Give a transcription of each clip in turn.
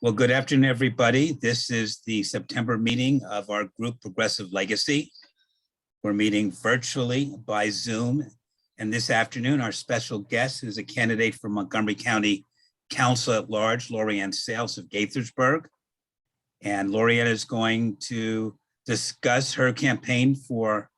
Well, good afternoon, everybody. This is the September meeting of our group Progressive Legacy. We're meeting virtually by Zoom. And this afternoon, our special guest is a candidate for Montgomery County Council at Large, Laurie-Anne Sayles of Gaithersburg. And LaurieAnne is going to discuss her campaign for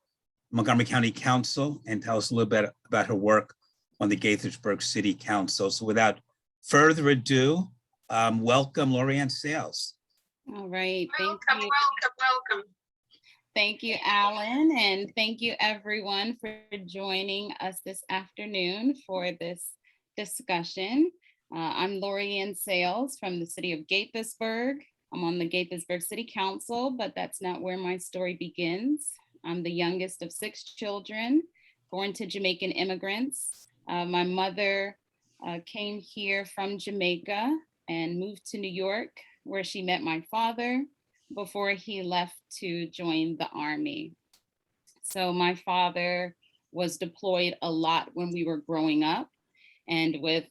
Montgomery County Council and tell us a little bit about her work on the Gaithersburg City Council. So without further ado, welcome, LaurieAnne Sayles. All right, thank you. Welcome. Thank you, Alan, and thank you everyone for joining us this afternoon for this discussion. I'm LaurieAnne Sayles from the city of Gaithersburg. I'm on the Gaithersburg City Council, but that's not where my story begins. I'm the youngest of 6 children, born to Jamaican immigrants. My mother came here from Jamaica and moved to New York, where she met my father before he left to join the Army. So my father was deployed a lot when we were growing up, and with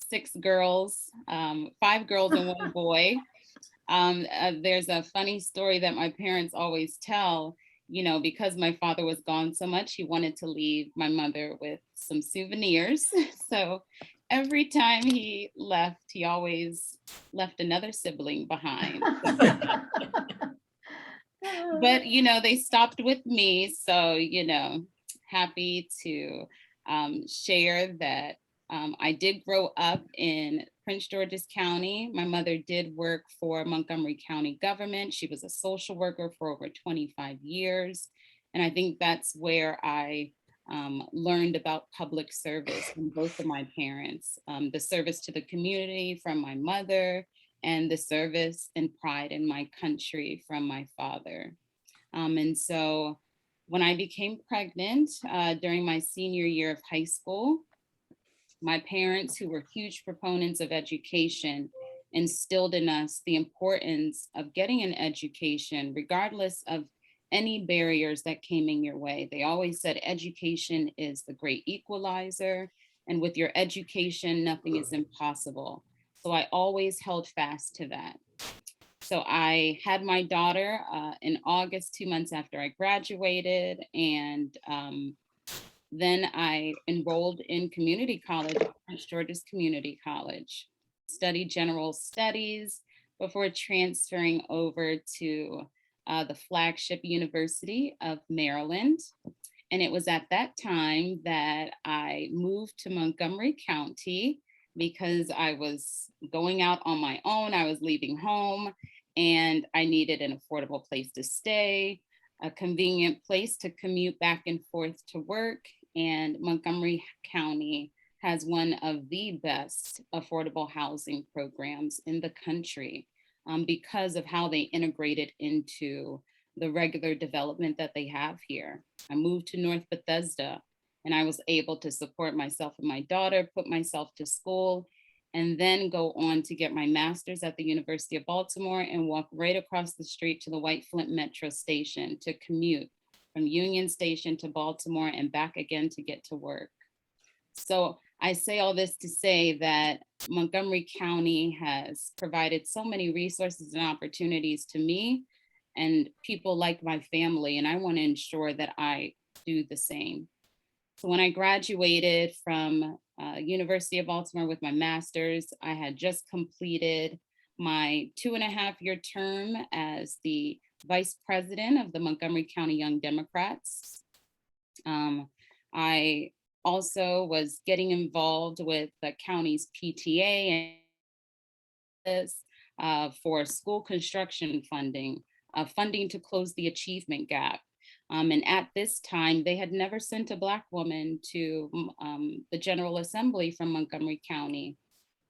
6 girls, 5 girls and 1 boy, there's a funny story that my parents always tell. You know, because my father was gone so much, he wanted to leave my mother with some souvenirs. So every time he left, he always left another sibling behind. But, you know, they stopped with me. So, you know, happy to share that I did grow up in Prince George's County. My mother did work for Montgomery County government. She was a social worker for over 25 years. And I think that's where I learned about public service from both of my parents, the service to the community from my mother, and the service and pride in my country from my father. And so when I became pregnant during my senior year of high school, my parents, who were huge proponents of education, instilled in us the importance of getting an education, regardless of any barriers that came in your way. They always said education is the great equalizer, and with your education, nothing is impossible. So I always held fast to that. So I had my daughter in August, 2 months after I graduated, and then I enrolled in community college, Prince George's Community College, studied general studies before transferring over to the flagship University of Maryland. And it was at that time that I moved to Montgomery County because I was going out on my own. I was leaving home and I needed an affordable place to stay, a convenient place to commute back and forth to work. And Montgomery County has one of the best affordable housing programs in the country because of how they integrated into the regular development that they have here. I moved to North Bethesda and I was able to support myself and my daughter, put myself to school, and then go on to get my master's at the University of Baltimore and walk right across the street to the White Flint Metro Station to commute from Union Station to Baltimore and back again to get to work. So I say all this to say that Montgomery County has provided so many resources and opportunities to me and people like my family, and I want to ensure that I do the same. So when I graduated from University of Baltimore with my master's, I had just completed my 2.5-year term as the vice president of the Montgomery County Young Democrats. I also was getting involved with the county's PTA and for school construction funding, funding to close the achievement gap. And at this time, they had never sent a Black woman to the General Assembly from Montgomery County.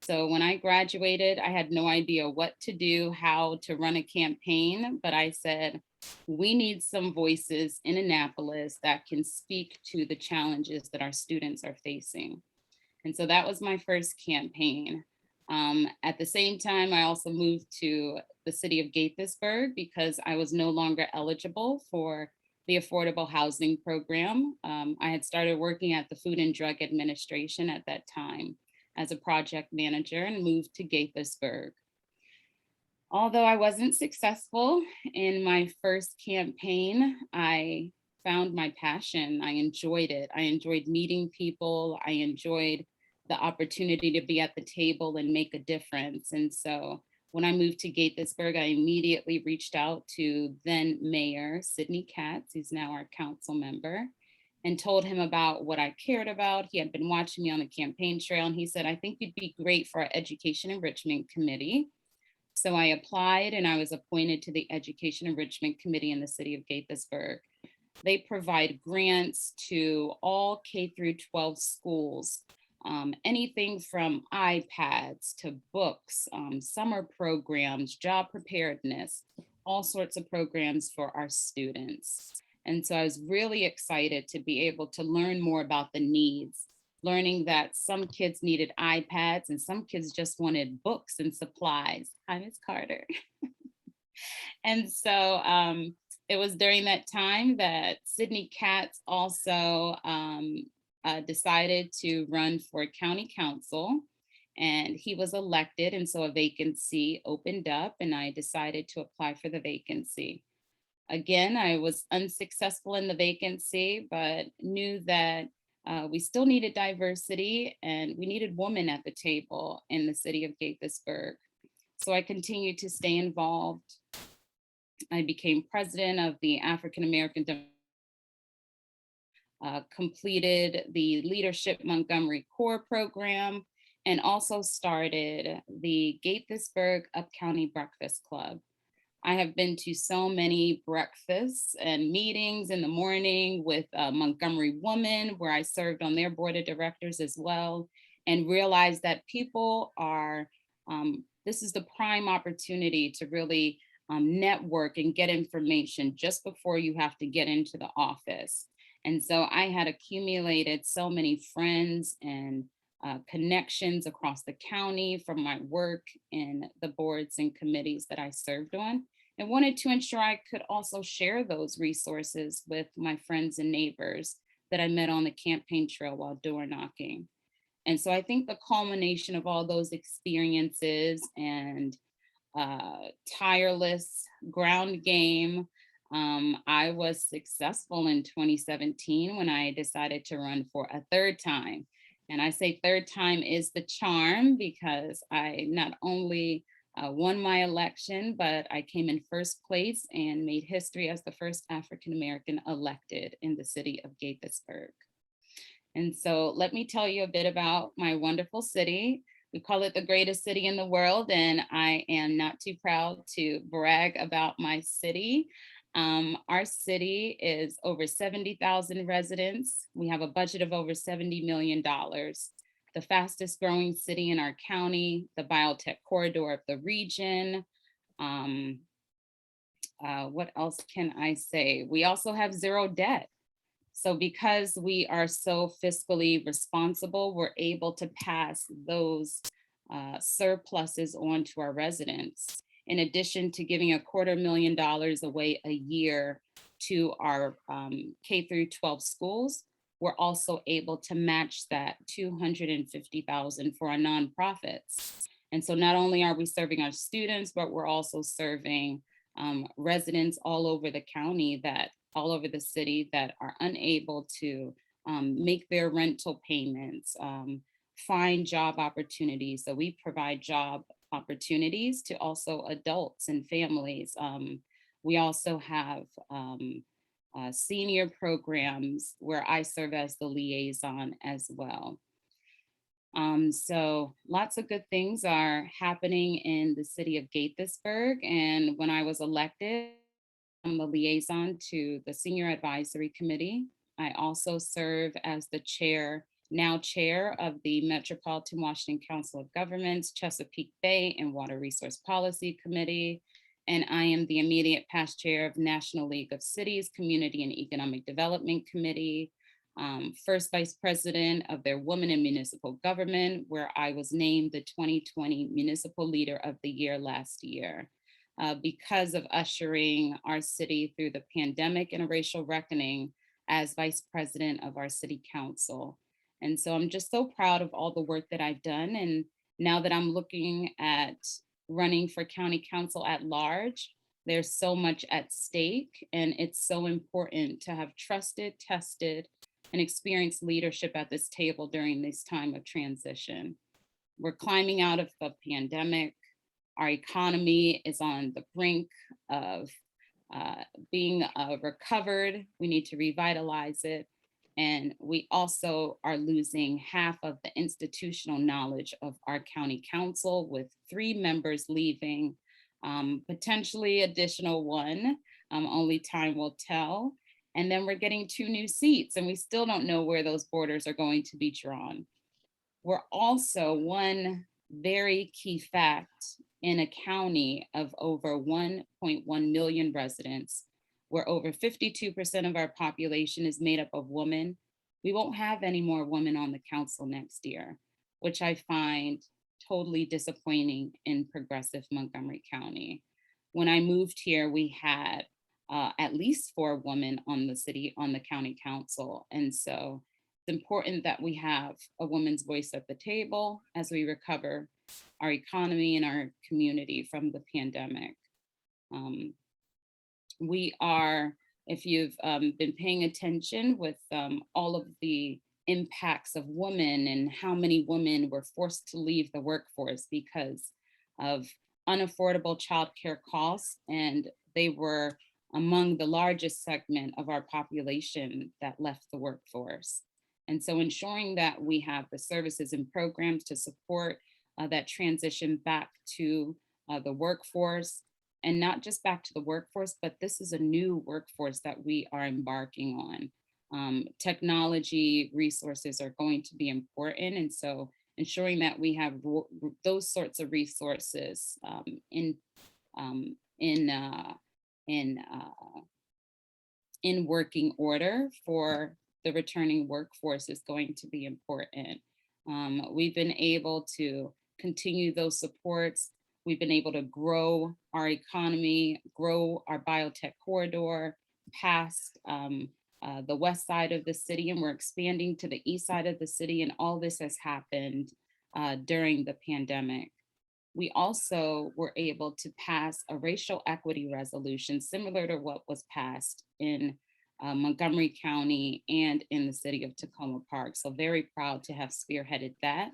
So when I graduated, I had no idea what to do, how to run a campaign, but I said, we need some voices in Annapolis that can speak to the challenges that our students are facing. And so that was my first campaign. At the same time, I also moved to the city of Gaithersburg because I was no longer eligible for the affordable housing program. I had started working at the Food and Drug Administration at that time. as a project manager and moved to Gaithersburg. Although I wasn't successful in my first campaign, I found my passion. I enjoyed it. I enjoyed meeting people. I enjoyed the opportunity to be at the table and make a difference. And so when I moved to Gaithersburg, I immediately reached out to then Mayor Sidney Katz, who's now our council member, and told him about what I cared about. He had been watching me on the campaign trail, and he said, I think you'd be great for our Education Enrichment Committee. So I applied and I was appointed to the Education Enrichment Committee in the city of Gaithersburg. They provide grants to all K through 12 schools, anything from iPads to books, summer programs, job preparedness, all sorts of programs for our students. And so I was really excited to be able to learn more about the needs, learning that some kids needed iPads and some kids just wanted books and supplies. Hi, Ms. Carter. And so it was during that time that Sidney Katz also decided to run for county council, and he was elected. And so a vacancy opened up and I decided to apply for the vacancy. Again, I was unsuccessful in the vacancy, but knew that we still needed diversity and we needed women at the table in the city of Gaithersburg. So I continued to stay involved. I became president of the African American completed the Leadership Montgomery Core program, and also started the Gaithersburg Up County Breakfast Club. I have been to so many breakfasts and meetings in the morning with Montgomery Women, where I served on their board of directors as well, and realized that people are, this is the prime opportunity to really network and get information just before you have to get into the office. And so I had accumulated so many friends and connections across the county from my work in the boards and committees that I served on, and wanted to ensure I could also share those resources with my friends and neighbors that I met on the campaign trail while door knocking. And so I think the culmination of all those experiences and tireless ground game, I was successful in 2017 when I decided to run for a third time. And I say third time is the charm, because I not only won my election, but I came in first place and made history as the first African-American elected in the city of Gaithersburg. And so let me tell you a bit about my wonderful city. We call it the greatest city in the world, and I am not too proud to brag about my city. Our city is over 70,000 residents. We have a budget of over $70 million. The fastest growing city in our county, the biotech corridor of the region. What else can I say? We also have zero debt. So because we are so fiscally responsible, we're able to pass those surpluses on to our residents. In addition to giving $250,000 away a year to our K through 12 schools, we're also able to match that $250,000 for our nonprofits. And so not only are we serving our students, but we're also serving residents all over the county, that all over the city, that are unable to make their rental payments, find job opportunities. So we provide job opportunities to also adults and families. We also have senior programs where I serve as the liaison as well. So lots of good things are happening in the city of Gaithersburg. And when I was elected, I'm the liaison to the Senior Advisory Committee. I also serve as the now chair of the Metropolitan Washington Council of Governments, Chesapeake Bay and Water Resource Policy Committee. And I am the immediate past chair of National League of Cities Community and Economic Development Committee, first vice president of their Women in Municipal Government, where I was named the 2020 Municipal Leader of the Year last year. Because of ushering our city through the pandemic and a racial reckoning, as vice president of our city council. And so I'm just so proud of all the work that I've done. And now that I'm looking at running for county council at large, there's so much at stake, and it's so important to have trusted, tested, and experienced leadership at this table during this time of transition. We're climbing out of the pandemic. Our economy is on the brink of being recovered. We need to revitalize it. And we also are losing half of the institutional knowledge of our county council, with 3 members leaving, potentially additional 1, only time will tell. And then we're getting 2 new seats, and we still don't know where those borders are going to be drawn. We're also, one very key fact, in a county of over 1.1 million residents, where over 52% of our population is made up of women. We won't have any more women on the council next year, which I find totally disappointing in progressive Montgomery County. When I moved here, we had at least 4 women on the county council. And so it's important that we have a woman's voice at the table as we recover our economy and our community from the pandemic. We are, if you've been paying attention with all of the impacts of women and how many women were forced to leave the workforce because of unaffordable childcare costs, and they were among the largest segment of our population that left the workforce. And so ensuring that we have the services and programs to support that transition back to the workforce, and not just back to the workforce, but this is a new workforce that we are embarking on. Technology resources are going to be important. And so ensuring that we have those sorts of resources in working order for the returning workforce is going to be important. We've been able to continue those supports. We've been able to grow our economy, grow our biotech corridor past the west side of the city, and we're expanding to the east side of the city. And all this has happened during the pandemic. We also were able to pass a racial equity resolution similar to what was passed in Montgomery County and in the city of Tacoma Park. So very proud to have spearheaded that.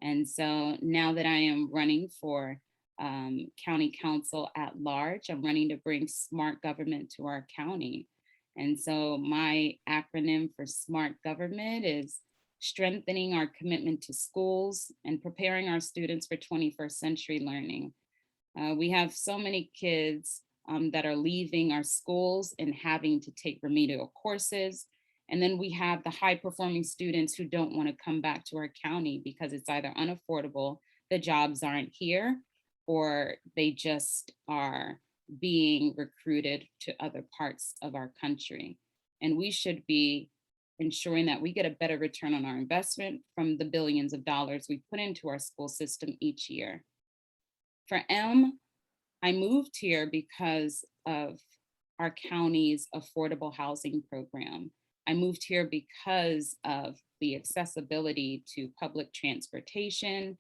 And so now that I am running for county council at large, I'm running to bring smart government to our county. And so my acronym for smart government is strengthening our commitment to schools and preparing our students for 21st century learning. We have so many kids that are leaving our schools and having to take remedial courses. And then we have the high performing students who don't want to come back to our county because it's either unaffordable, the jobs aren't here, or they just are being recruited to other parts of our country. And we should be ensuring that we get a better return on our investment from the billions of dollars we put into our school system each year. For M, I moved here because of our county's affordable housing program. I moved here because of the accessibility to public transportation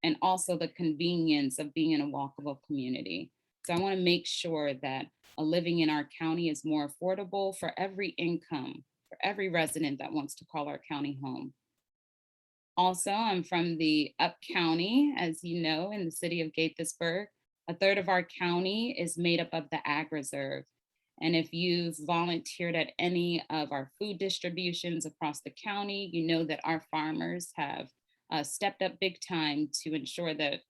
and also the convenience of being in a walkable community. So I want to make sure that living in our county is more affordable for every income, for every resident that wants to call our county home. Also, I'm from the Up County, as you know, in the city of Gaithersburg. A third of our county is made up of the Ag Reserve. And if you've volunteered at any of our food distributions across the county, you know that our farmers have stepped up big time to ensure that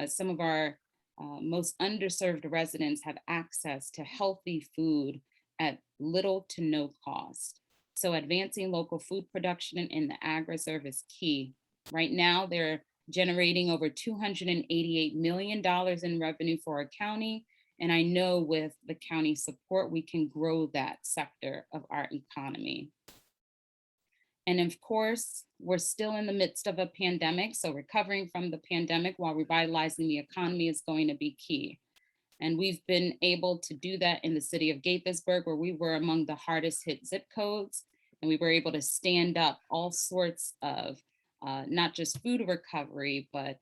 some of our most underserved residents have access to healthy food at little to no cost. So advancing local food production in the Ag Reserve is key. Right now, they're generating over $288 million in revenue for our county. And I know with the county support, we can grow that sector of our economy. And of course, we're still in the midst of a pandemic. So recovering from the pandemic while revitalizing the economy is going to be key. And we've been able to do that in the city of Gaithersburg, where we were among the hardest hit zip codes. And we were able to stand up all sorts of not just food recovery, but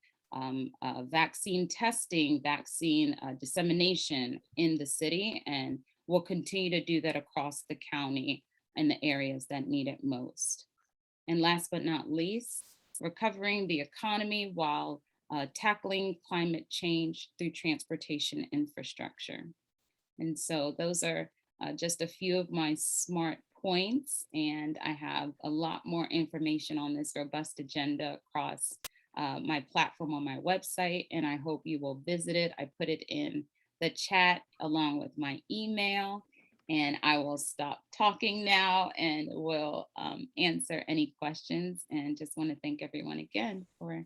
vaccine testing, vaccine dissemination in the city. And we'll continue to do that across the county in the areas that need it most. And last but not least, recovering the economy while tackling climate change through transportation infrastructure. And so those are just a few of my SMART points, and I have a lot more information on this robust agenda across my platform on my website, and I hope you will visit it. I put it in the chat along with my email, and I will stop talking now and will answer any questions, and just want to thank everyone again for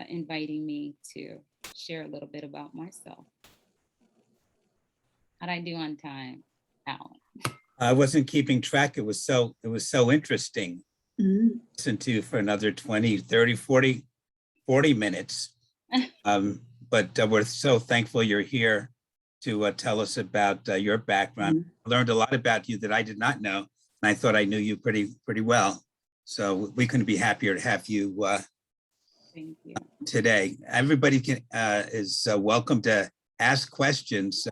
inviting me to share a little bit about myself. How'd I do on time, Alan? I wasn't keeping track. It was so interesting. Listen to for another 20, 30, 40 minutes. But we're so thankful you're here to tell us about your background. I learned a lot about you that I did not know, and I thought I knew you pretty well. So we couldn't be happier to have you, Thank you. Today. Everybody is welcome to ask questions.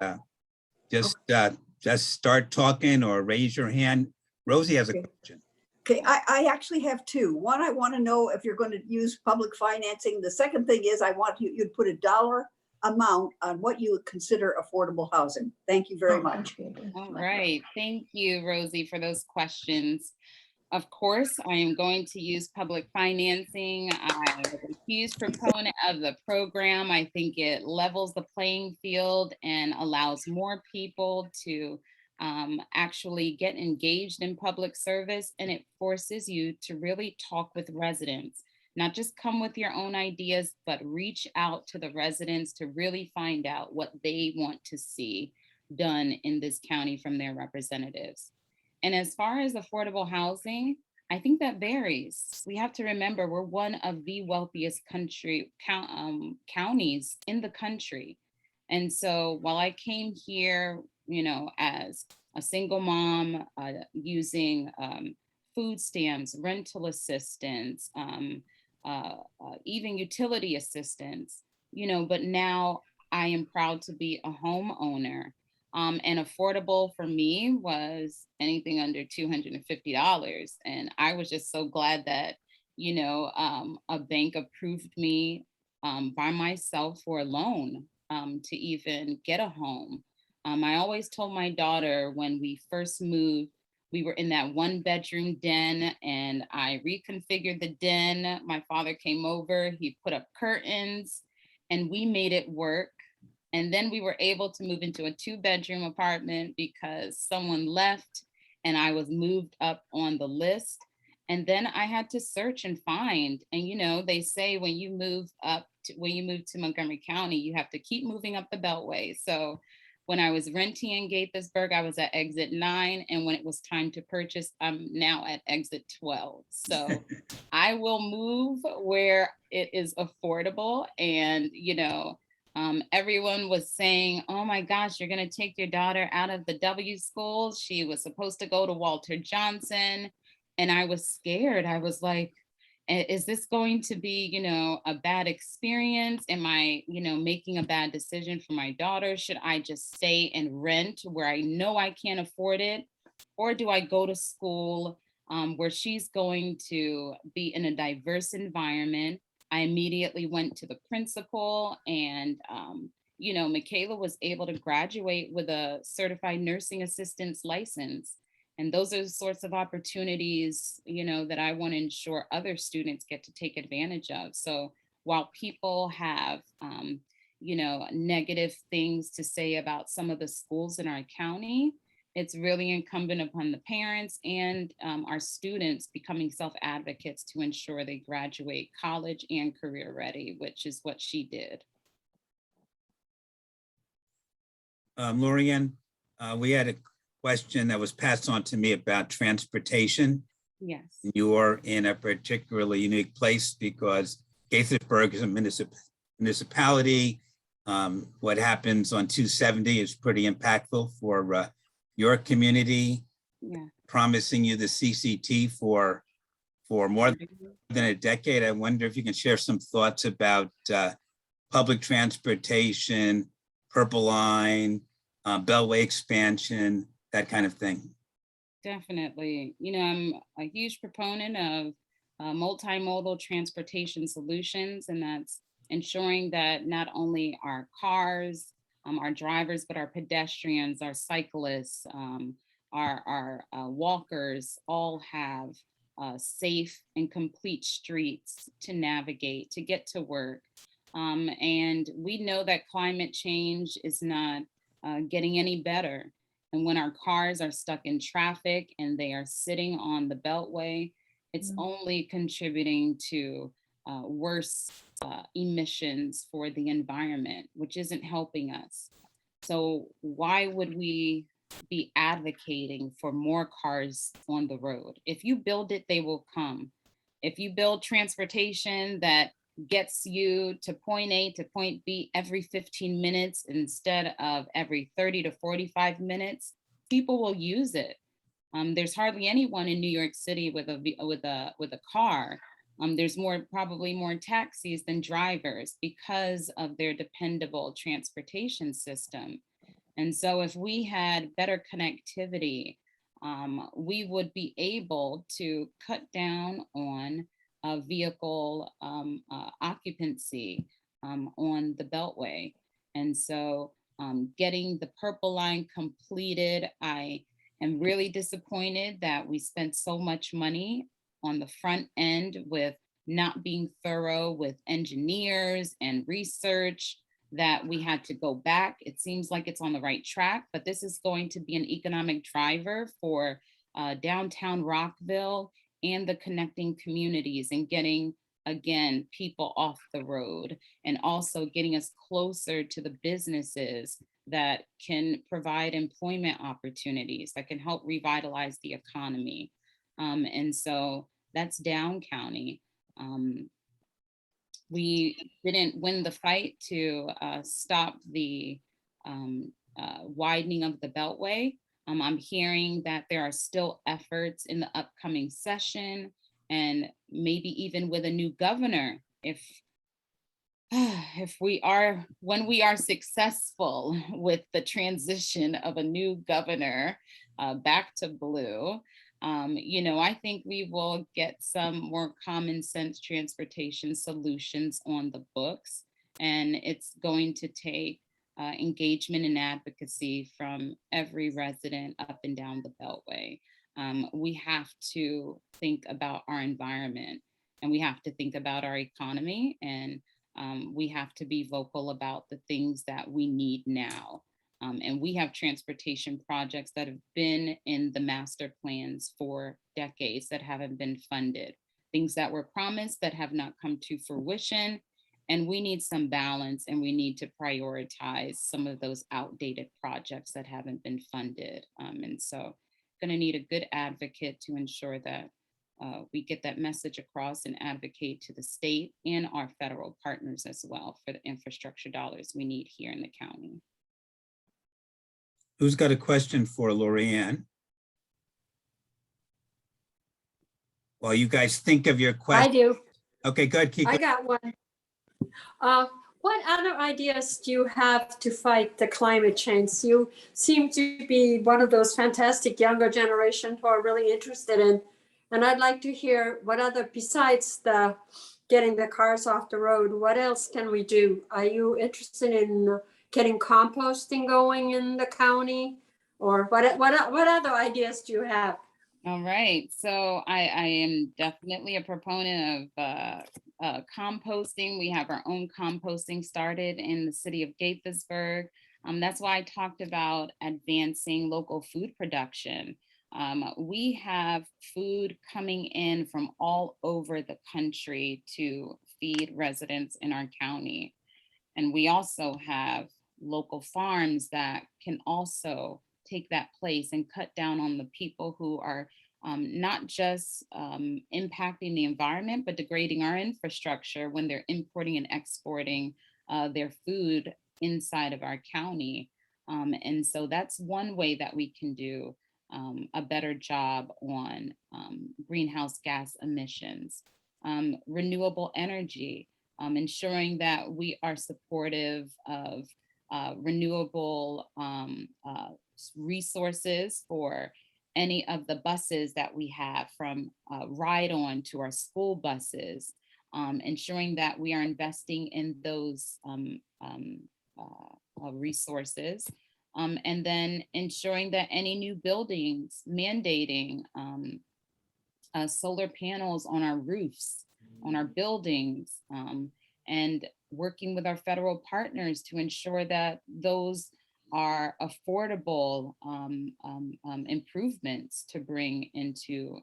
Just start talking or raise your hand. Rosie has a question. Okay, I actually have two. One, I want to know if you're going to use public financing. The second thing is I want you'd put a dollar amount on what you would consider affordable housing. Thank you very much. All right. Thank you, Rosie, for those questions. Of course, I am going to use public financing. I was a huge proponent of the program. I think it levels the playing field and allows more people to actually get engaged in public service, and it forces you to really talk with residents, not just come with your own ideas, but reach out to the residents to really find out what they want to see done in this county from their representatives. And as far as affordable housing, I think that varies. We have to remember we're one of the wealthiest counties in the country. And so while I came here, as a single mom, using food stamps, rental assistance, even utility assistance, but now I am proud to be a homeowner. And affordable for me was anything under $250. And I was just so glad that, a bank approved me by myself for a loan to even get a home. I always told my daughter when we first moved, we were in that 1-bedroom den, and I reconfigured the den. My father came over, he put up curtains, and we made it work. And then we were able to move into a 2-bedroom apartment because someone left and I was moved up on the list. And then I had to search and find. And, they say when you move to Montgomery County, you have to keep moving up the Beltway. So when I was renting in Gaithersburg, I was at exit 9. And when it was time to purchase, I'm now at exit 12. So I will move where it is affordable. And, everyone was saying, oh my gosh, you're going to take your daughter out of the W school. She was supposed to go to Walter Johnson. And I was scared. I was like, is this going to be, a bad experience? Am I, making a bad decision for my daughter? Should I just stay and rent where I know I can't afford it? Or do I go to school where she's going to be in a diverse environment? I immediately went to the principal, and, Michaela was able to graduate with a certified nursing assistant's license. And those are the sorts of opportunities, that I want to ensure other students get to take advantage of. So while people have, negative things to say about some of the schools in our county, it's really incumbent upon the parents and our students becoming self-advocates to ensure they graduate college and career ready, which is what she did. LaurieAnne, we had a question that was passed on to me about transportation. Yes. You're in a particularly unique place because Gaithersburg is a municipality. What happens on 270 is pretty impactful for your community. Yeah. promising you the CCT for more than a decade. I wonder if you can share some thoughts about public transportation, Purple Line, Beltway expansion, that kind of thing. Definitely. You know, I'm a huge proponent of multimodal transportation solutions, and that's ensuring that not only our cars, our drivers, but our pedestrians, our cyclists, our walkers all have safe and complete streets to navigate, to get to work. And we know that climate change is not getting any better. And when our cars are stuck in traffic and they are sitting on the beltway, it's only contributing to worse emissions for the environment, which isn't helping us. So why would we be advocating for more cars on the road? If you build it, they will come. If you build transportation that gets you to point A to point B every 15 minutes instead of every 30 to 45 minutes, people will use it. There's hardly anyone in New York City with a car. There's probably more taxis than drivers because of their dependable transportation system. And so if we had better connectivity, we would be able to cut down on vehicle occupancy on the Beltway. And so getting the Purple Line completed, I am really disappointed that we spent so much money on the front end with not being thorough with engineers and research, that we had to go back. It seems like it's on the right track, but this is going to be an economic driver for downtown Rockville and the connecting communities, and getting, again, people off the road, and also getting us closer to the businesses that can provide employment opportunities, that can help revitalize the economy. And so that's down county. We didn't win the fight to stop the widening of the Beltway. I'm hearing that there are still efforts in the upcoming session, and maybe even with a new governor, when we are successful with the transition of a new governor back to blue, I think we will get some more common sense transportation solutions on the books, and it's going to take engagement and advocacy from every resident up and down the Beltway. We have to think about our environment, and we have to think about our economy, and we have to be vocal about the things that we need now. And we have transportation projects that have been in the master plans for decades that haven't been funded, things that were promised that have not come to fruition. And we need some balance, and we need to prioritize some of those outdated projects that haven't been funded. And so going to need a good advocate to ensure that we get that message across and advocate to the state and our federal partners as well for the infrastructure dollars we need here in the county. Who's got a question for LaurieAnne? While you guys think of your question. I do. Okay, good. Keep I got one. What other ideas do you have to fight the climate change? You seem to be one of those fantastic younger generation who are really interested in, and I'd like to hear what other, besides the getting the cars off the road, what else can we do? Are you interested in getting composting going in the county, or what other ideas do you have? All right, so I am definitely a proponent of composting. We have our own composting started in the city of Gaithersburg. That's why I talked about advancing local food production. We have food coming in from all over the country to feed residents in our county. And we also have local farms that can also take that place and cut down on the people who are not just impacting the environment, but degrading our infrastructure when they're importing and exporting their food inside of our county. And so that's one way that we can do a better job on greenhouse gas emissions, renewable energy, ensuring that we are supportive of renewable resources for any of the buses that we have, from ride-on to our school buses, ensuring that we are investing in those resources, and then ensuring that any new buildings, mandating solar panels on our roofs, on our buildings, and working with our federal partners to ensure that those are affordable improvements to bring into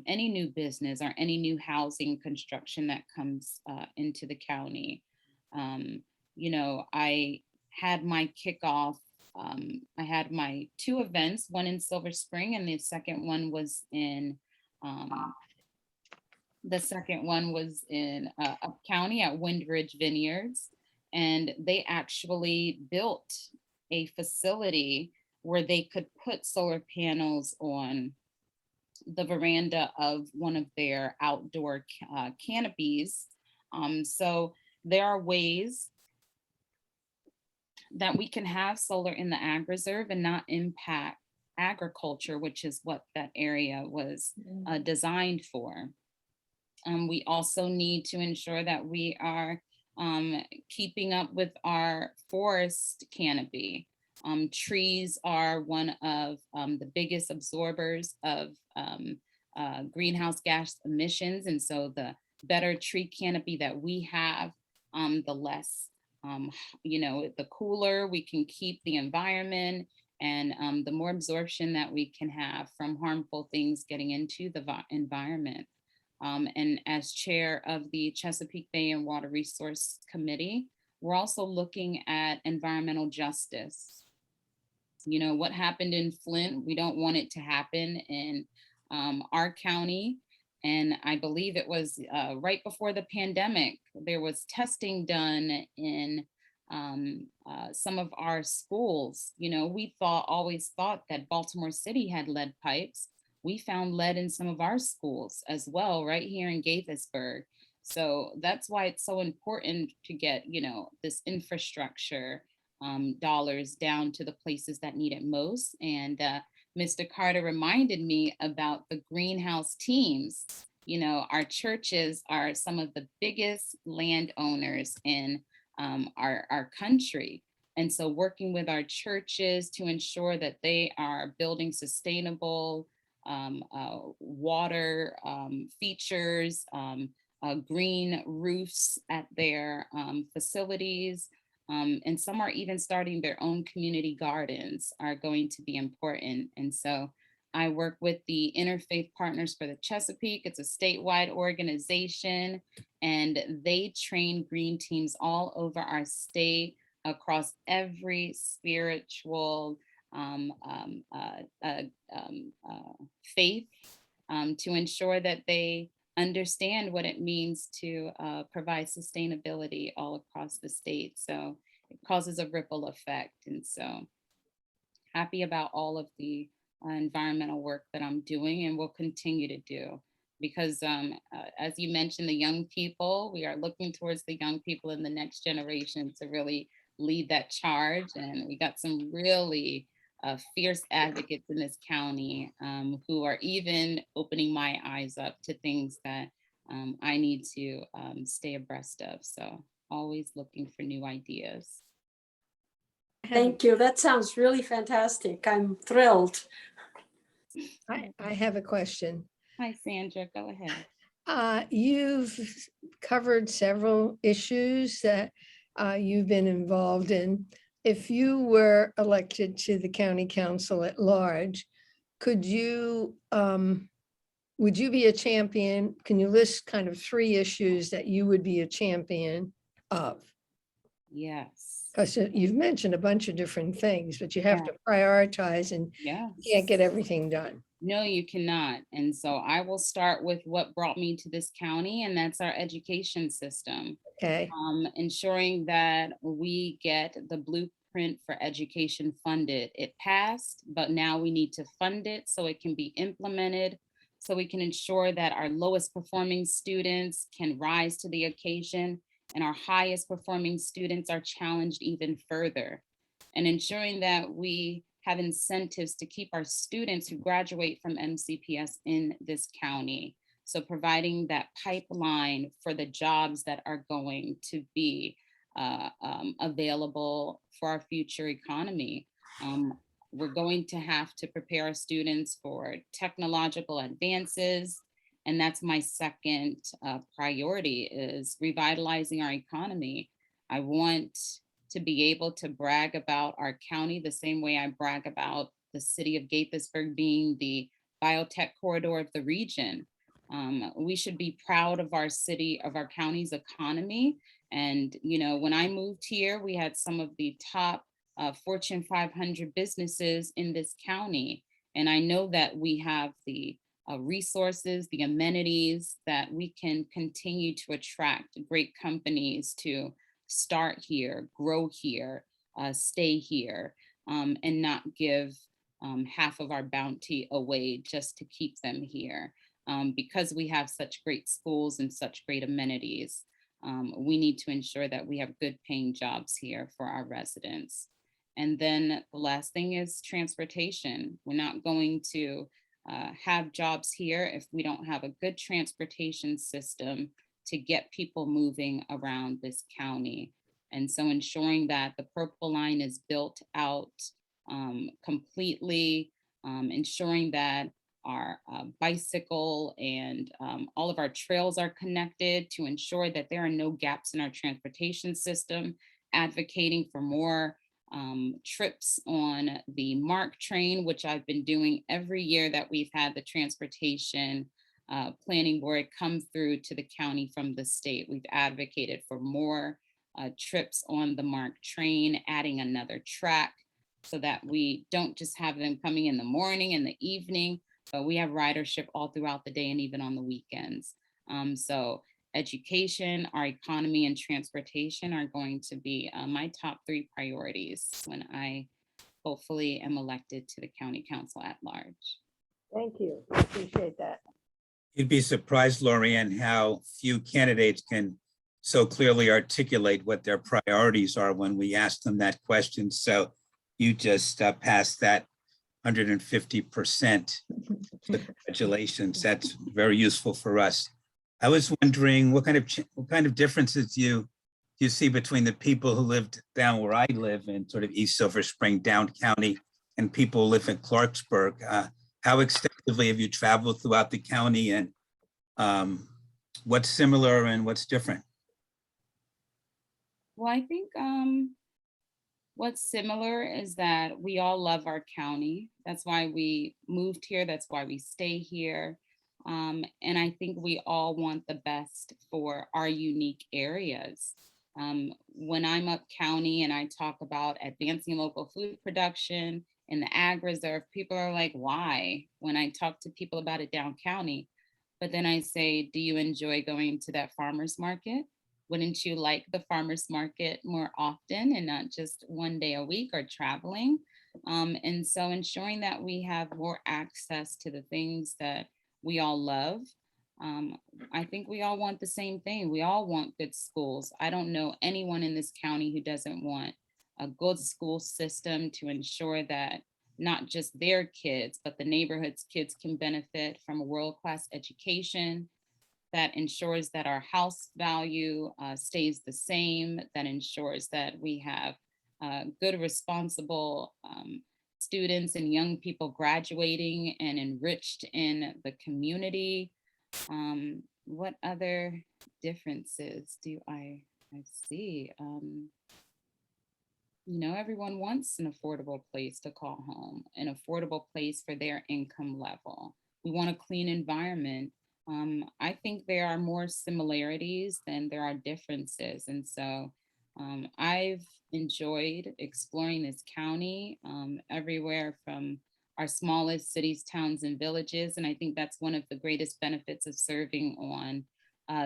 any new business or any new housing construction that comes into the county. You know, I had my kickoff. I had my 2 events, one in Silver Spring, and the second one was in Up County at Windridge Vineyards. And they actually built a facility where they could put solar panels on the veranda of one of their outdoor canopies. So there are ways that we can have solar in the ag reserve and not impact agriculture, which is what that area was designed for. We also need to ensure that we are keeping up with our forest canopy. Trees are one of the biggest absorbers of greenhouse gas emissions. And so the better tree canopy that we have, the less, you know, the cooler we can keep the environment, and the more absorption that we can have from harmful things getting into the environment. And as chair of the Chesapeake Bay and Water Resource Committee, we're also looking at environmental justice. You know, what happened in Flint, we don't want it to happen in our county. And I believe it was right before the pandemic, there was testing done in some of our schools. You know, we always thought that Baltimore City had lead pipes. We found lead in some of our schools as well, right here in Gaithersburg. So that's why it's so important to get, you know, this infrastructure dollars down to the places that need it most. And Mr. Carter reminded me about the greenhouse teams. You know, our churches are some of the biggest landowners in our country. And so working with our churches to ensure that they are building sustainable water features, green roofs at their facilities, and some are even starting their own community gardens, are going to be important. And so I work with the Interfaith Partners for the Chesapeake. It's a statewide organization, and they train green teams all over our state across every spiritual faith, to ensure that they understand what it means to provide sustainability all across the state. So it causes a ripple effect. And so happy about all of the environmental work that I'm doing and will continue to do. Because as you mentioned, the young people, we are looking towards the young people in the next generation to really lead that charge. And we got some really fierce advocates in this county who are even opening my eyes up to things that I need to stay abreast of. So always looking for new ideas. Thank you. That sounds really fantastic. I'm thrilled. I have a question. Hi, Sandra, go ahead. You've covered several issues that you've been involved in. If you were elected to the county council at large, would you be a champion? Can you list kind of 3 issues that you would be a champion of? Yes. Because you've mentioned a bunch of different things, but you have to prioritize, and you can't get everything done. No, you cannot. And so I will start with what brought me to this county, and that's our education system. Okay. Ensuring that we get the blueprint blueprint for education funded. It passed, but now we need to fund it so it can be implemented, so we can ensure that our lowest performing students can rise to the occasion and our highest performing students are challenged even further. And ensuring that we have incentives to keep our students who graduate from MCPS in this county. So providing that pipeline for the jobs that are going to be available for our future economy. We're going to have to prepare our students for technological advances. And that's my second priority, is revitalizing our economy. I want to be able to brag about our county the same way I brag about the city of Gaithersburg being the biotech corridor of the region. We should be proud of our city, of our county's economy. And, you know, when I moved here, we had some of the top Fortune 500 businesses in this county. And I know that we have the resources, the amenities that we can continue to attract great companies to start here, grow here, stay here, and not give half of our bounty away just to keep them here. Because we have such great schools and such great amenities, we need to ensure that we have good paying jobs here for our residents. And then the last thing is transportation. We're not going to have jobs here if we don't have a good transportation system to get people moving around this county. And so ensuring that the Purple Line is built out completely, ensuring that our bicycle and all of our trails are connected to ensure that there are no gaps in our transportation system, advocating for more trips on the MARC train, which I've been doing every year that we've had the transportation planning board come through to the county from the state. We've advocated for more trips on the MARC train, adding another track so that we don't just have them coming in the morning and the evening, but we have ridership all throughout the day and even on the weekends. So education, our economy, and transportation are going to be my top 3 priorities when I hopefully am elected to the county council at large. Thank you. I appreciate that. You'd be surprised, LaurieAnne, how few candidates can so clearly articulate what their priorities are when we ask them that question. So you just passed that 150%. Congratulations. That's very useful for us. I was wondering what kind of differences do you see between the people who lived down where I live in sort of East Silver Spring, Down County, and people who live in Clarksburg? How extensively have you traveled throughout the county, and what's similar and what's different? Well, I think what's similar is that we all love our county. That's why we moved here. That's why we stay here. And I think we all want the best for our unique areas. When I'm up county and I talk about advancing local food production in the ag reserve, people are like, why? When I talk to people about it down county, but then I say, do you enjoy going to that farmer's market? Wouldn't you like the farmer's market more often and not just one day a week or traveling? And so ensuring that we have more access to the things that we all love. I think we all want the same thing. We all want good schools. I don't know anyone in this county who doesn't want a good school system to ensure that not just their kids, but the neighborhood's kids can benefit from a world-class education that ensures that our house value stays the same, that ensures that we have good, responsible students and young people graduating and enriched in the community. What other differences do I see? You know, everyone wants an affordable place to call home, an affordable place for their income level. We want a clean environment. I think there are more similarities than there are differences. And so I've enjoyed exploring this county everywhere from our smallest cities, towns, and villages. And I think that's one of the greatest benefits of serving on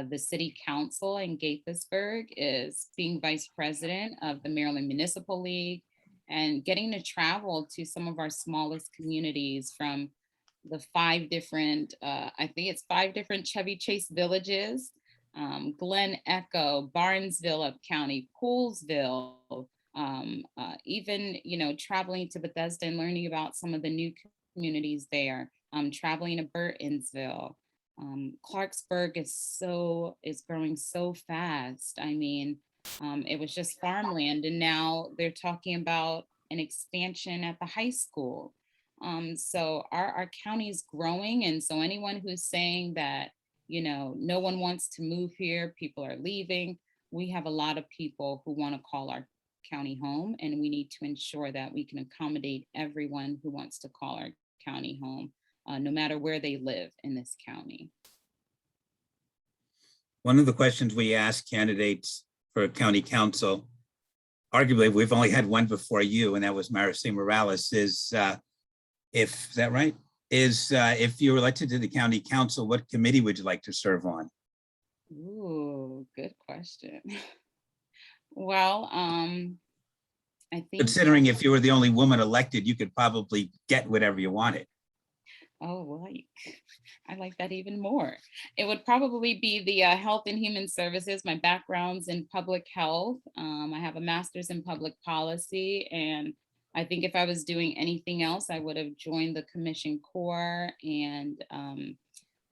the city council in Gaithersburg, is being vice president of the Maryland Municipal League and getting to travel to some of our smallest communities from the 5 different, I think it's 5 different Chevy Chase villages, Glen Echo, Barnesville up county, Poolsville, even, traveling to Bethesda and learning about some of the new communities there, traveling to Burtonsville. Clarksburg is growing so fast. I mean, it was just farmland, and now they're talking about an expansion at the high school. So our county is growing, and so anyone who's saying that, no one wants to move here, people are leaving, we have a lot of people who want to call our county home, and we need to ensure that we can accommodate everyone who wants to call our county home, no matter where they live in this county. One of the questions we ask candidates for county council, arguably we've only had one before you, and that was Maricé Morales, is is that right? If you were elected to the county council, what committee would you like to serve on? Ooh, good question. Well, I think, Considering if you were the only woman elected, you could probably get whatever you wanted. oh, well, I like that even more. It would probably be the Health and Human Services. My background's in public health. I have a master's in public policy, and I think if I was doing anything else, I would have joined the Commission Corps, and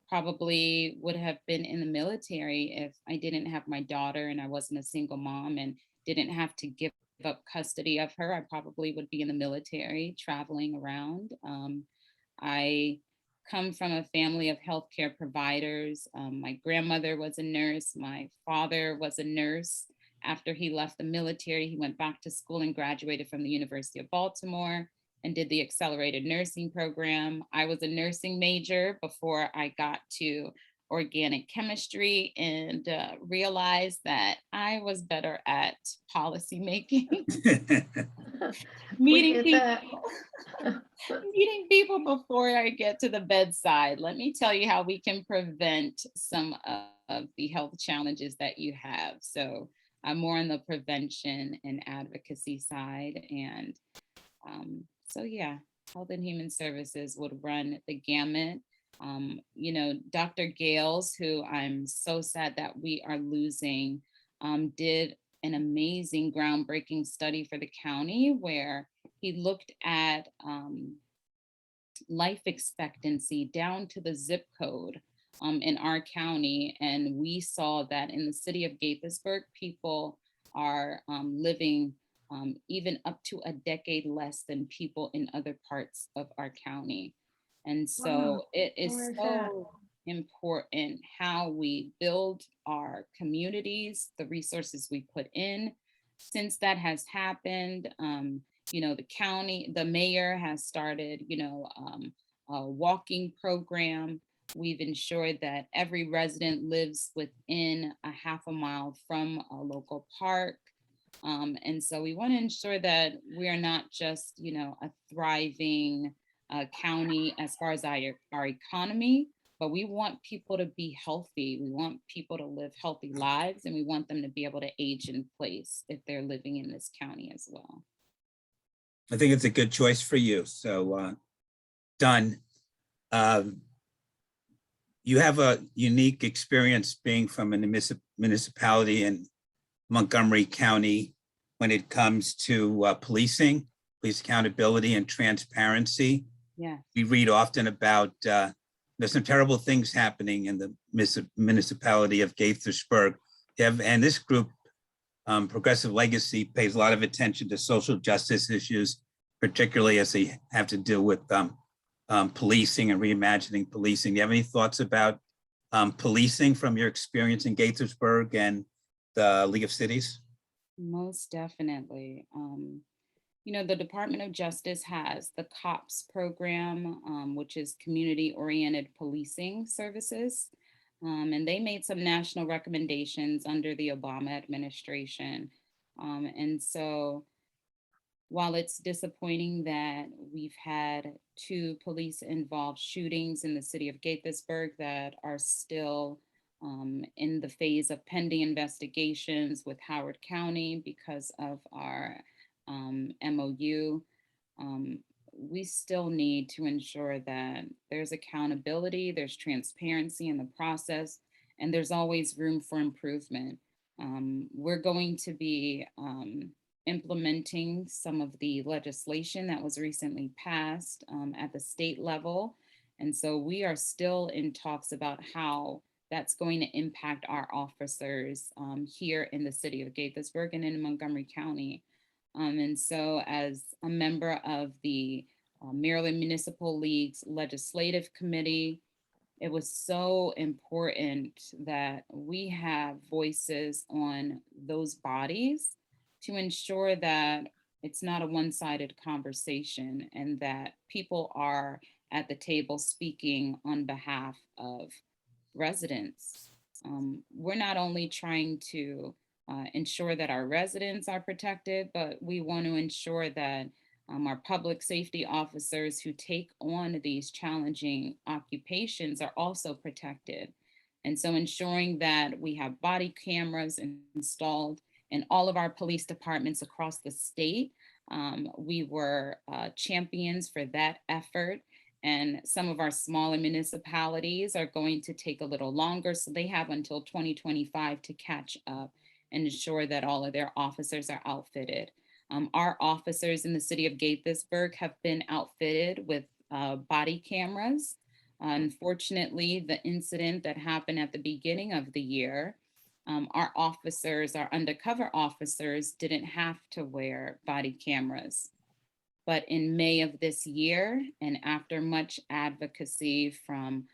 probably would have been in the military if I didn't have my daughter and I wasn't a single mom and didn't have to give up custody of her. I probably would be in the military traveling around. I come from a family of healthcare providers. My grandmother was a nurse. My father was a nurse. After he left the military, he went back to school and graduated from the University of Baltimore and did the accelerated nursing program. I was a nursing major before I got to organic chemistry, and realized that I was better at policy making. meeting people before I get to the bedside. Let me tell you how we can prevent some of the health challenges that you have. So I'm more on the prevention and advocacy side. And so yeah, Health and Human Services would run the gamut. Dr. Gales, who I'm so sad that we are losing, did an amazing groundbreaking study for the county where he looked at life expectancy down to the zip code in our county. And we saw that in the city of Gaithersburg, people are living even up to a decade less than people in other parts of our county. And so Wow. it is Where's so important how we build our communities, the resources we put in. Since that has happened, the county, the mayor has started, a walking program. We've ensured that every resident lives within a half a mile from a local park. And so we want to ensure that we are not just, a thriving county as far as our economy, but we want people to be healthy. We want people to live healthy lives, and we want them to be able to age in place if they're living in this county as well. I think it's a good choice for you. So done. You have a unique experience being from a municipality in Montgomery County when it comes to police accountability and transparency. Yeah. We read often about there's some terrible things happening in the municipality of Gaithersburg. And this group, Progressive Legacy, pays a lot of attention to social justice issues, particularly as they have to deal with policing and reimagining policing. Do you have any thoughts about policing from your experience in Gaithersburg and the League of Cities? Most definitely. The Department of Justice has the COPS program, which is community-oriented policing services. And they made some national recommendations under the Obama administration. And so while it's disappointing that we've had 2 police-involved shootings in the city of Gaithersburg that are still in the phase of pending investigations with Howard County because of our MOU, we still need to ensure that there's accountability, there's transparency in the process, and there's always room for improvement. We're going to be implementing some of the legislation that was recently passed at the state level. And so we are still in talks about how that's going to impact our officers here in the city of Gaithersburg and in Montgomery County. And so as a member of the Maryland Municipal League's Legislative Committee, it was so important that we have voices on those bodies to ensure that it's not a one-sided conversation and that people are at the table speaking on behalf of residents. We're not only trying to ensure that our residents are protected, but we want to ensure that our public safety officers who take on these challenging occupations are also protected. And so ensuring that we have body cameras installed in all of our police departments across the state. We were champions for that effort. And some of our smaller municipalities are going to take a little longer. So they have until 2025 to catch up and ensure that all of their officers are outfitted. Our officers in the city of Gaithersburg have been outfitted with body cameras. Unfortunately, the incident that happened at the beginning of the year, our officers, our undercover officers, didn't have to wear body cameras. But in May of this year, and after much advocacy from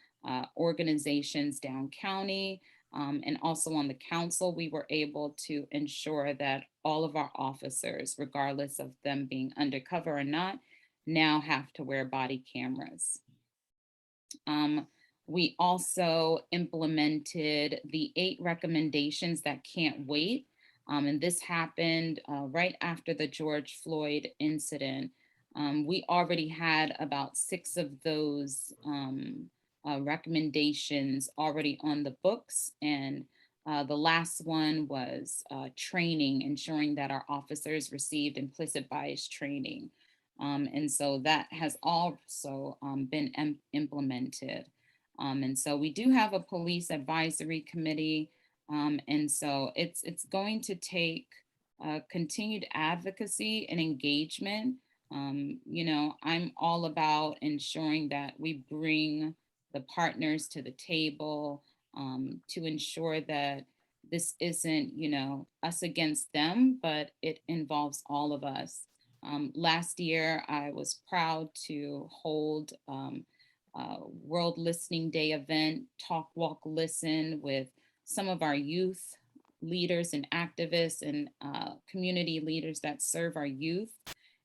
organizations down county, and also on the council, we were able to ensure that all of our officers, regardless of them being undercover or not, now have to wear body cameras. We also implemented the 8 recommendations that can't wait. And this happened right after the George Floyd incident. We already had about 6 of those recommendations already on the books. And the last one was training, ensuring that our officers received implicit bias training. And so that has also been implemented. And so we do have a police advisory committee. And so it's going to take continued advocacy and engagement. You know, I'm all about ensuring that we bring the partners to the table to ensure that this isn't, you know, us against them, but it involves all of us. Last year, I was proud to hold World Listening Day event, Talk, Walk, Listen, with some of our youth leaders and activists and community leaders that serve our youth.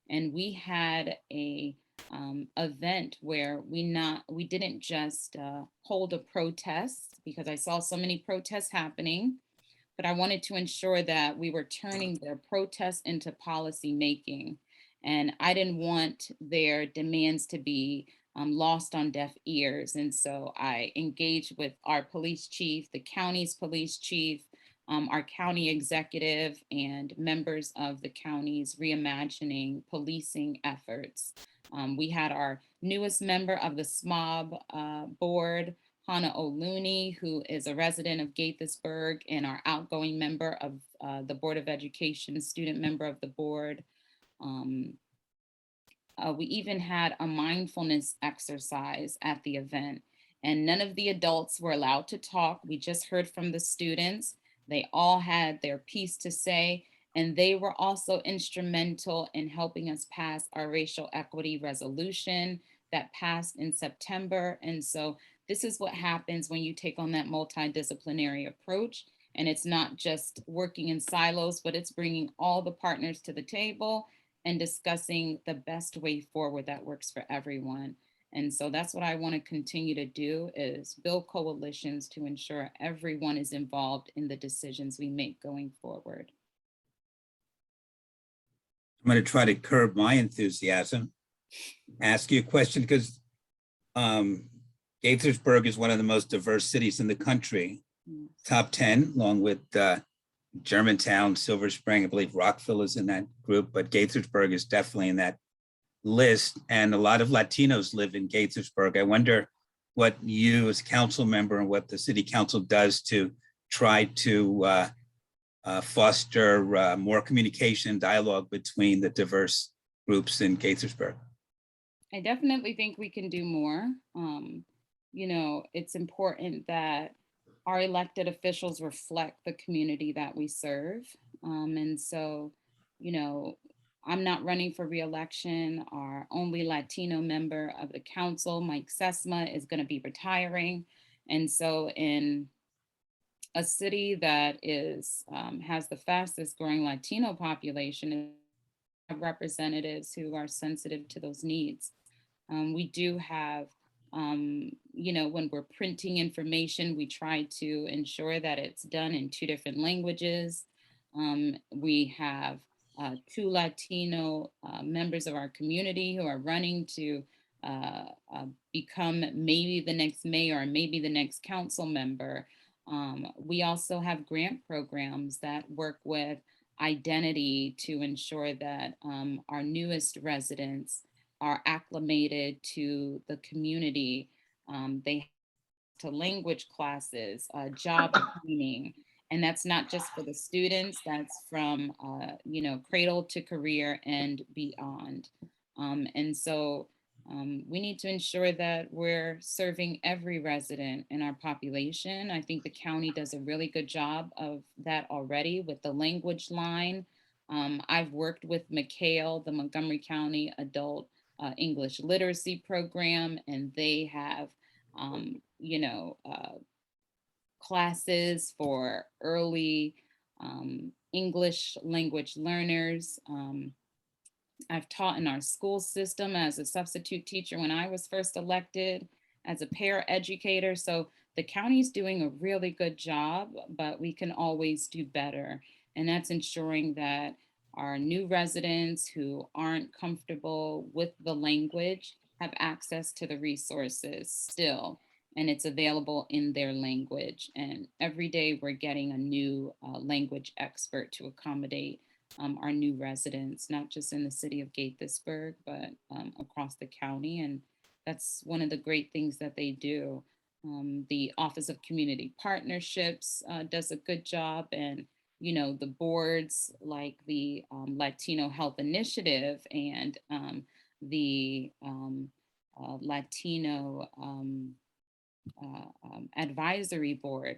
And we had a event where we didn't just hold a protest, because I saw so many protests happening, but I wanted to ensure that we were turning their protests into policy making. And I didn't want their demands to be lost on deaf ears. And so I engaged with our police chief, the county's police chief, our county executive, and members of the county's reimagining policing efforts. We had our newest member of the SMOB board, Hannah O'Looney, who is a resident of Gaithersburg, and our outgoing member of the Board of Education, student member of the board. We even had a mindfulness exercise at the event, and none of the adults were allowed to talk. We just heard from the students. They all had their piece to say, and they were also instrumental in helping us pass our racial equity resolution that passed in September. And so this is what happens when you take on that multidisciplinary approach. And it's not just working in silos, but it's bringing all the partners to the table and discussing the best way forward that works for everyone. And so that's what I want to continue to do, is build coalitions to ensure everyone is involved in the decisions we make going forward. I'm going to try to curb my enthusiasm, ask you a question, because Gaithersburg is one of the most diverse cities in the country, top 10, along with Germantown, Silver Spring, I believe Rockville is in that group, but Gaithersburg is definitely in that list. And a lot of Latinos live in Gaithersburg. I wonder what you as a council member and what the city council does to try to foster more communication, dialogue between the diverse groups in Gaithersburg. I definitely think we can do more. You know, it's important that our elected officials reflect the community that we serve. And so, you know, I'm not running for reelection. Our only Latino member of the council, Mike Sesma, is going to be retiring. And so in a city that is has the fastest growing Latino population, representatives who are sensitive to those needs. We do have, you know, when we're printing information, we try to ensure that it's done in 2 different languages. We have 2 Latino members of our community who are running to become maybe the next mayor or maybe the next council member. We also have grant programs that work with identity to ensure that our newest residents are acclimated to the community. They to language classes, job training, and that's not just for the students. That's from you know, cradle to career and beyond. And so we need to ensure that we're serving every resident in our population. I think the county does a really good job of that already with the language line. I've worked with McHale, the Montgomery County Adult English Literacy Program, and they have, you know, classes for early English language learners. I've taught in our school system as a substitute teacher when I was first elected, as a paraeducator. So the county's doing a really good job, but we can always do better. And that's ensuring that our new residents who aren't comfortable with the language have access to the resources still, and it's available in their language. And every day we're getting a new language expert to accommodate our new residents, not just in the city of Gaithersburg, but across the county. And that's one of the great things that they do. The Office of Community Partnerships does a good job, and you know, the boards like the Latino Health Initiative and the Latino Advisory Board.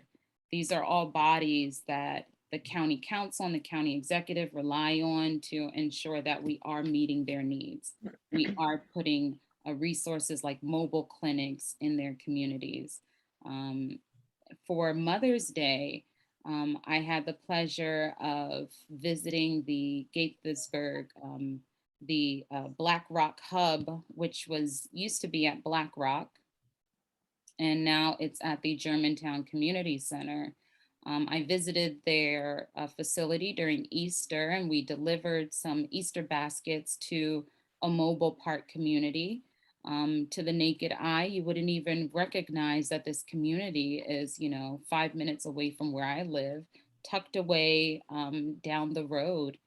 These are all bodies that the county council and the county executive rely on to ensure that we are meeting their needs. We are putting resources like mobile clinics in their communities. For Mother's Day, I had the pleasure of visiting the Gaithersburg, the Black Rock Hub, which used to be at Black Rock, and now it's at the Germantown Community Center. I visited their facility during Easter, and we delivered some Easter baskets to a mobile park community. To the naked eye, you wouldn't even recognize that this community is, you know, 5 minutes away from where I live, tucked away down the road.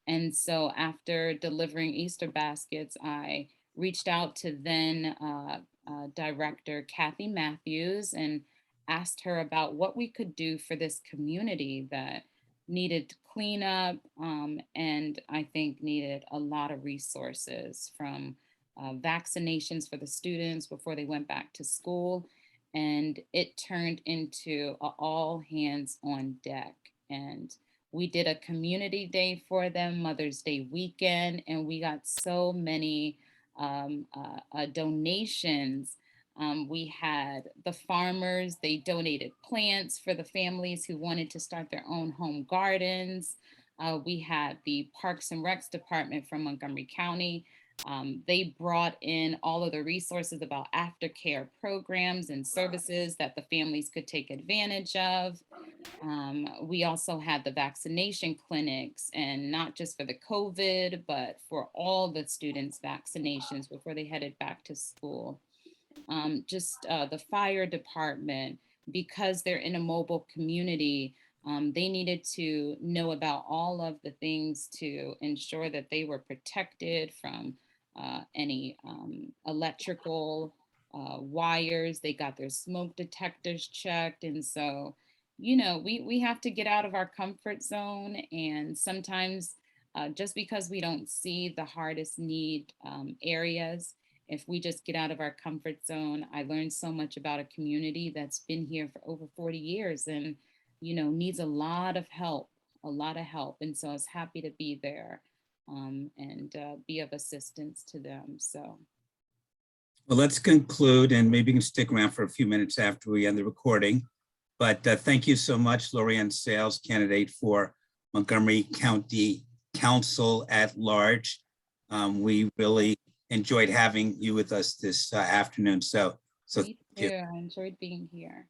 And so after delivering Easter baskets, I reached out to then director Kathy Matthews and asked her about what we could do for this community that needed cleanup and I think needed a lot of resources, from vaccinations for the students before they went back to school. And it turned into an all hands on deck. And we did a community day for them, Mother's Day weekend, and we got so many donations. We had the farmers, they donated plants for the families who wanted to start their own home gardens. We had the Parks and Recs Department from Montgomery County. They brought in all of the resources about aftercare programs and services that the families could take advantage of. We also had the vaccination clinics, and not just for the COVID, but for all the students' vaccinations before they headed back to school. The fire department, because they're in a mobile community, They needed to know about all of the things to ensure that they were protected from any electrical wires. They got their smoke detectors checked. And so, you know, we have to get out of our comfort zone. And sometimes just because we don't see the hardest need areas, if we just get out of our comfort zone, I learned so much about a community that's been here for over 40 years and, you know, needs a lot of help, a lot of help. And so I was happy to be there and be of assistance to them. So. Well, let's conclude, and maybe you can stick around for a few minutes after we end the recording. But thank you so much, Laurie-Anne Sayles, candidate for Montgomery County Council at Large. We really enjoyed having you with us this afternoon. So Me thank you. too. I enjoyed being here.